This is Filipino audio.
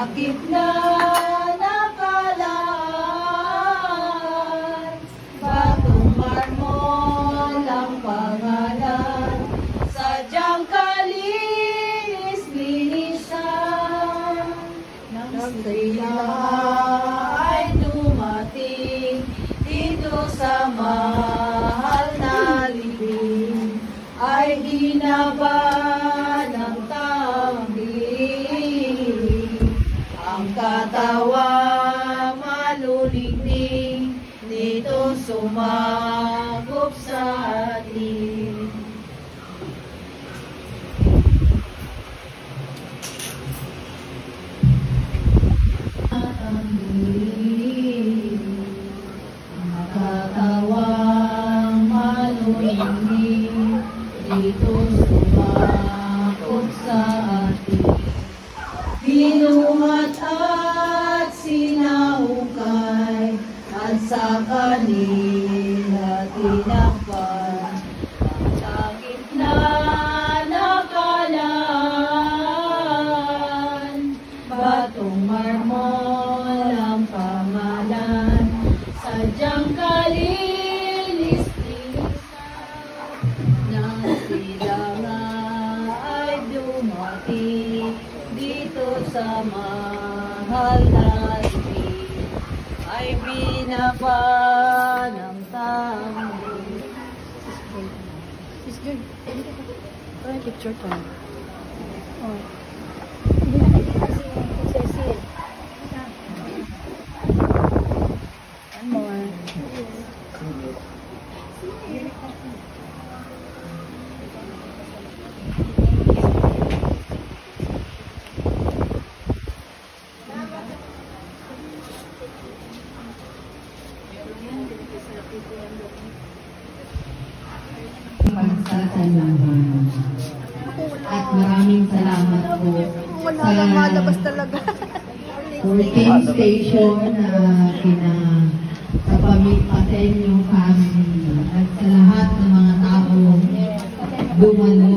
gitna nakalaan, batong marmol ang pangalan, sadyang kalinis-linisan. Nang sila ay dumating dito sa mahal na libing, ay ginaba ng tambing. Ang katawa maluligning, dito sumakop sa atin. Nakatawang maluligning, dito sumakop sa atin. Binuhat at sinahukay, at sa kanila tinakpan. Sa gitna nakalaan, batong marmol ang pangalan, sadyang kalinis-linisan. Nang sila nga ay dumating dito sa mahal na libing, ay binaba ng tambing. It's good. Parang picture ko. Oh. One more. Pagsasalamat. At maraming salamat po Wala nang malabas talaga. working station na sa pamilya yung family at sa lahat ng mga tao dumalo